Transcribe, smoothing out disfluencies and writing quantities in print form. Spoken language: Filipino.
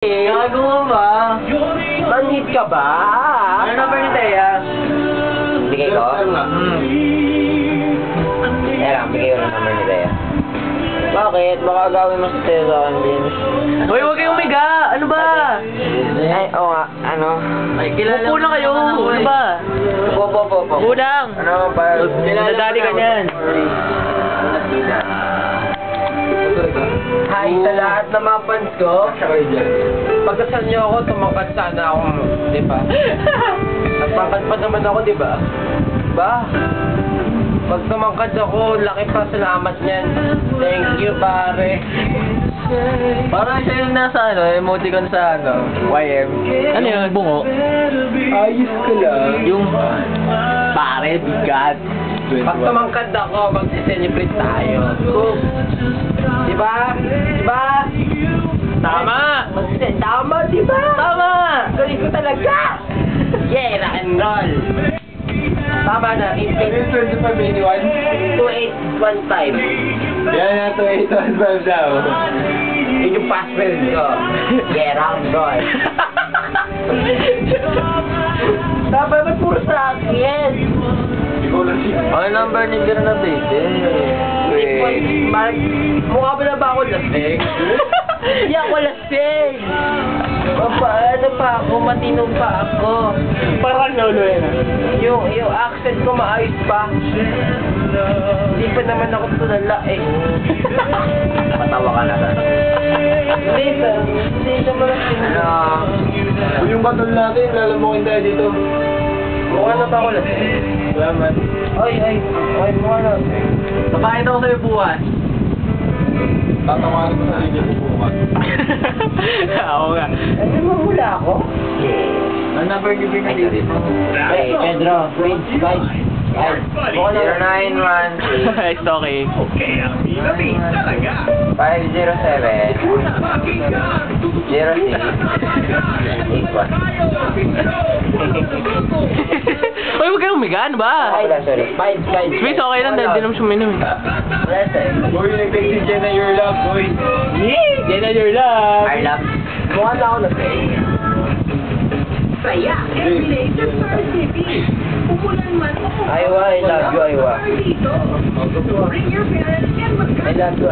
Gago mo ba? Manhid ka ba? Ano number ni Thea? Bigay ko? Kaya lang, bigay ko ng number ni Thea. Bakit? Baka gawin mo sa Thea sa akin din. Hoy, huwag kayong umiga! Ano ba? Ay, oo nga. Ano? Ay, kilala mo na kayo. Ano ba? Po. Unang! Ano ba? Nadali ka niyan. Hi sa lahat ng mga fans ko. Pagkasal niyo ako, tumangkad sana ako, di ba? Nagpangkad pa naman ako, di ba? Ba? Pag tumangkad ako, laki pa salamat niyan. Thank you, pare. Parang siya yung nasa emoticon sa YM. Ano yun? Bungo? Ayos ko lang. Yung pare, bigat. Pag tumangkad ako, mag-celebrate tayo. Di ba? Di ba? Tama! Tama, di ba? Tama! Galing ko talaga! Yeah, rock and roll! Tama na, 2581? 2815. Yan na, 2815 daw. Yun yung password ko. Yeah, rock and roll. Tama na, puro sa akin. Ikaw lang siya. Ano number ni Bernadette? Mark, mukha ba na ba ako lasing? Hindi ako lasing! Paano pa ako? Matino pa ako. Parang lolo yan. Yung accent ko maayos pa. Hindi pa naman ako tulala eh. Matawa ka na sa Hindi naman lasing. Yung batol natin, lalamukin tayo dito. Mukha na ba ako lasing? Salamat. Ay, mukha na. Papakita ko sa'yo buwan. Tatawarin ko sa inyo bubukas. Oo nga. Ano mo mula ako? Ang number ni Bernadette? Hey, Pedro, Prince, guys. Guys, mukha na. 0913 It's okay. 507 Uy, huwag kayong umiga, ano ba? Ay, sorry. 5. Space, okay lang, dahil di naman siya uminom. Boy, nag-text si Jenna your love, boy. Yan na your love. I love. Mukha na ako lasing. Saya, Escalator Star City. Pupunan man o kung Aywa, I love you, Aywa. dito. Bring your parents and I love you,